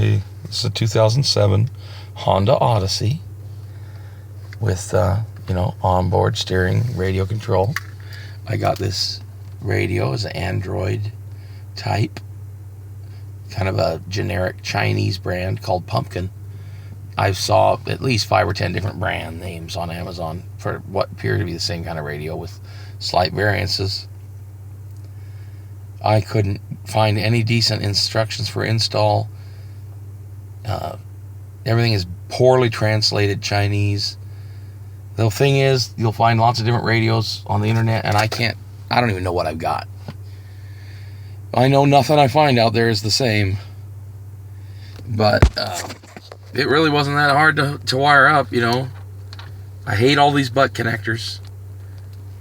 this is a 2007 Honda Odyssey with, onboard steering, radio control. I got this radio as an Android type, kind of a generic Chinese brand called Pumpkin. I saw at least 5 or 10 different brand names on Amazon for what appear to be the same kind of radio with slight variances. I couldn't find any decent instructions for install. Everything is poorly translated Chinese. The thing is, you'll find lots of different radios on the internet, and I don't even know what I've got. I know nothing I find out there is the same. But it really wasn't that hard to wire up, I hate all these butt connectors.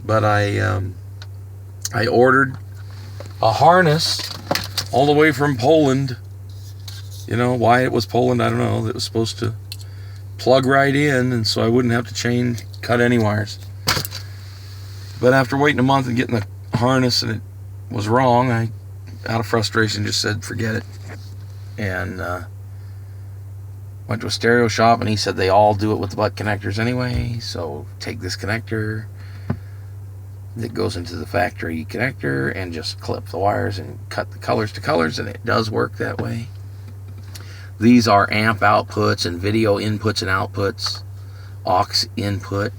But I ordered a harness all the way from Poland. Why it was Poland, I don't know. It was supposed to plug right in, and so I wouldn't have to cut any wires. But after waiting a month and getting the harness and it was wrong, I, out of frustration, just said forget it. And went to a stereo shop, and he said they all do it with the butt connectors anyway, so take this connector that goes into the factory connector and just clip the wires and cut the colors to colors, and it does work that way. These are amp outputs and video inputs and outputs, aux input,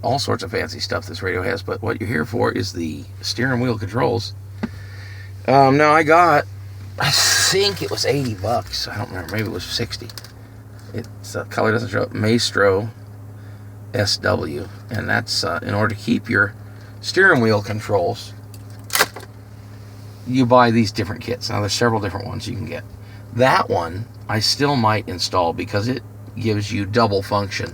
all sorts of fancy stuff this radio has, but what you're here for is the steering wheel controls. Now I think it was $80. I don't remember, maybe it was 60. It's color doesn't show up. Maestro SW, and that's in order to keep your steering wheel controls. You buy these different kits. Now there's several different ones you can get. That one I still might install because it gives you double function.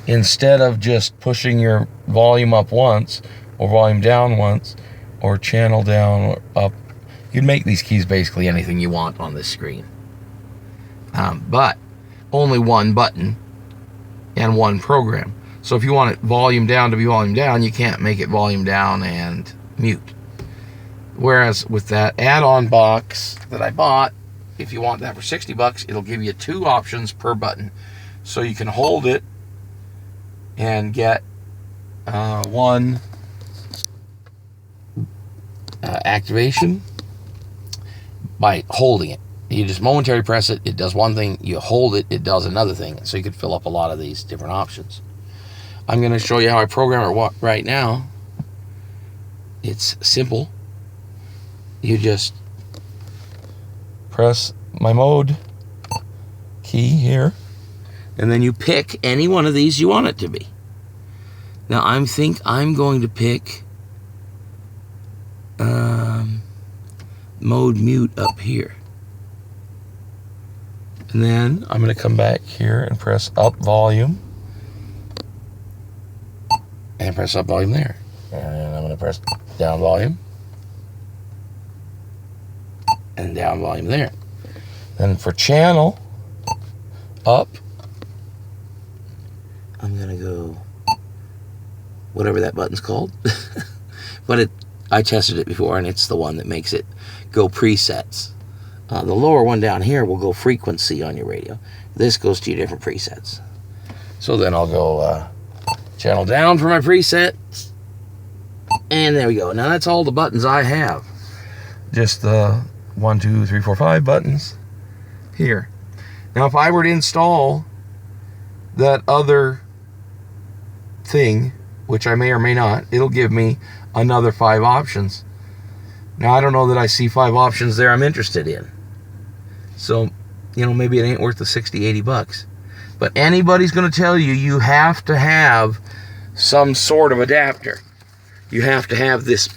Instead of just pushing your volume up once or volume down once or channel down or up, you'd make these keys basically anything you want on this screen. But only one button and one program. So if you want it volume down to be volume down, you can't make it volume down and mute. Whereas with that add-on box that I bought, if you want that for $60, it'll give you 2 options per button. So you can hold it and get one activation by holding it. You just momentarily press it, it does one thing. You hold it, it does another thing. So you could fill up a lot of these different options. I'm going to show you how I program it right now. It's simple. You just press my mode key here, and then you pick any one of these you want it to be. Now I think I'm going to pick mode mute up here. And then I'm going to come back here and press up volume. And press up volume there. And I'm going to press down volume. And down volume there. Then for channel, up, I'm going to go whatever that button's called. But I tested it before, and it's the one that makes it go presets. The lower one down here will go frequency on your radio. This goes to your different presets. So then I'll go channel down for my presets. And there we go. Now that's all the buttons I have. Just the 1, 2, 3, 4, 5 buttons here. Now if I were to install that other thing, which I may or may not, it'll give me another 5 options. Now I don't know that I see 5 options there I'm interested in. So, maybe it ain't worth the $60-80. But anybody's going to tell you you have to have some sort of adapter. You have to have this,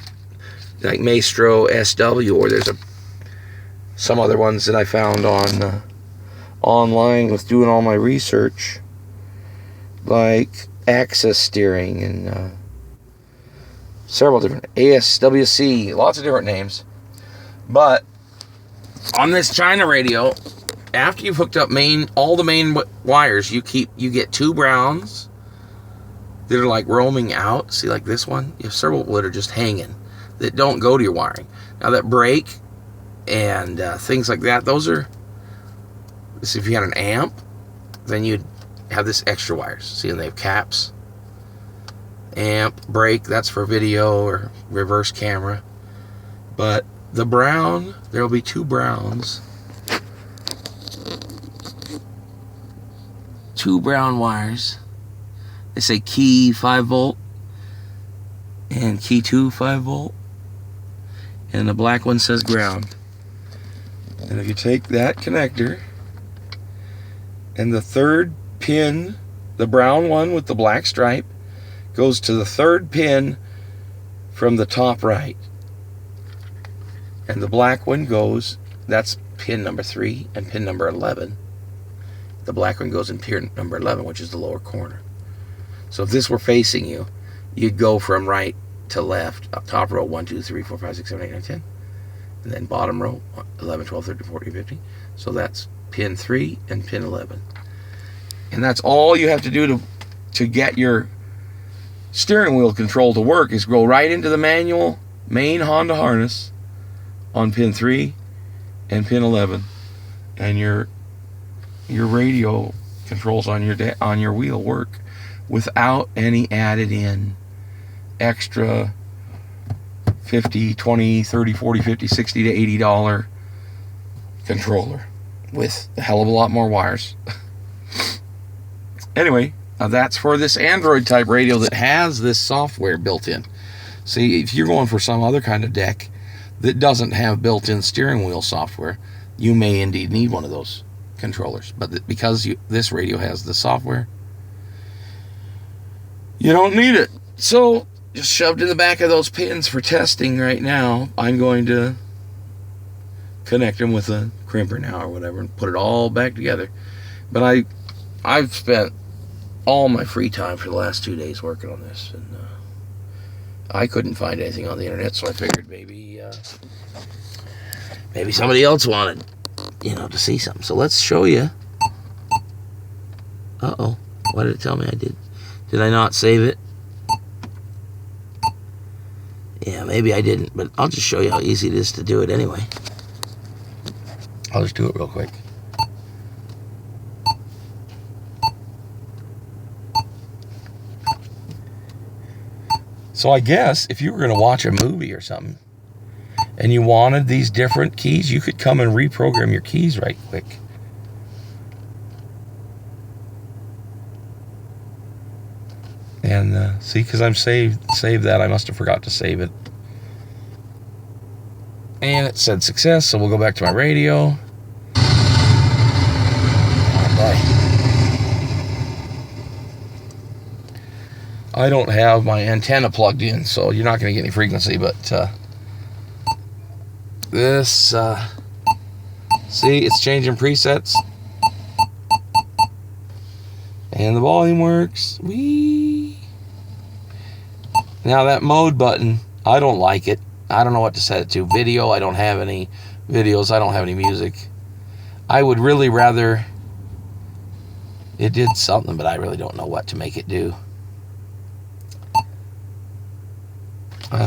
like Maestro SW, or there's some other ones that I found on online with doing all my research, like Access Steering and several different ASWC, lots of different names. But on this China radio, after you've hooked up all the main wires, you get 2 browns that are like roaming out. See, like this one, you have several that are just hanging that don't go to your wiring. Now that break and things like that. Those are, so if you had an amp, then you'd have this extra wires. See, and they have caps. Amp, brake, that's for video or reverse camera. But the brown, there will be 2 browns. 2 brown wires. They say key 5 volt and key 2 5 volt. And the black one says ground. And if you take that connector and the 3rd pin, the brown one with the black stripe, goes to the 3rd pin from the top right. And the black one goes, that's pin number 3 and pin number 11. The black one goes in pin number 11, which is the lower corner. So if this were facing you, you'd go from right to left, up top row 1, 2, 3, 4, 5, 6, 7, 8, 9, 10. And then bottom row 11, 12, 13, 14, 15. So that's pin 3 and pin 11. And that's all you have to do to get your steering wheel control to work, is go right into the manual main Honda harness on pin 3 and pin 11, and your radio controls on your wheel work without any added in extra $50, $20, $30, $40, $50, $60 to $80 controller with a hell of a lot more wires. Anyway, that's for this Android type radio that has this software built in. See, if you're going for some other kind of deck that doesn't have built-in steering wheel software, you may indeed need one of those controllers. But because this radio has the software, you don't need it. So, just shoved in the back of those pins for testing right now. I'm going to connect them with a crimper now or whatever and put it all back together. But I've spent all my free time for the last 2 days working on this, and I couldn't find anything on the internet, so I figured maybe somebody else wanted, to see something. So let's show you. Uh-oh. What did it tell me I did? Did I not save it? Yeah, maybe I didn't, but I'll just show you how easy it is to do it anyway. I'll just do it real quick. So I guess if you were going to watch a movie or something and you wanted these different keys, you could come and reprogram your keys right quick. And see, because I'm saved that, I must have forgot to save it. And it said success, so we'll go back to my radio. Oh boy. I don't have my antenna plugged in, so you're not going to get any frequency, but this, see, it's changing presets. And the volume works. Whee! Now that mode button, I don't like it. I don't know what to set it to. Video, I don't have any videos. I don't have any music. I would really rather it did something, but I really don't know what to make it do.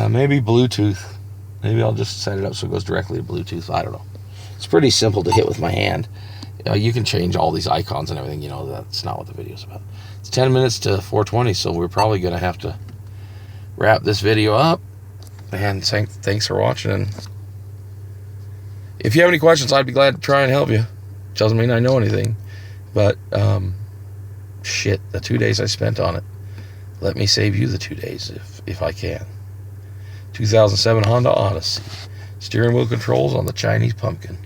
Maybe Bluetooth. Maybe I'll just set it up so it goes directly to Bluetooth. I don't know. It's pretty simple to hit with my hand. You can change all these icons and everything. That's not what the video's about. It's 10 minutes to 4:20, so we're probably going to have to wrap this video up. And thanks for watching. And if you have any questions, I'd be glad to try and help you. Doesn't mean I know anything. But, shit, the 2 days I spent on it. Let me save you the 2 days if I can. 2007 Honda Odyssey. Steering wheel controls on the Chinese pumpkin.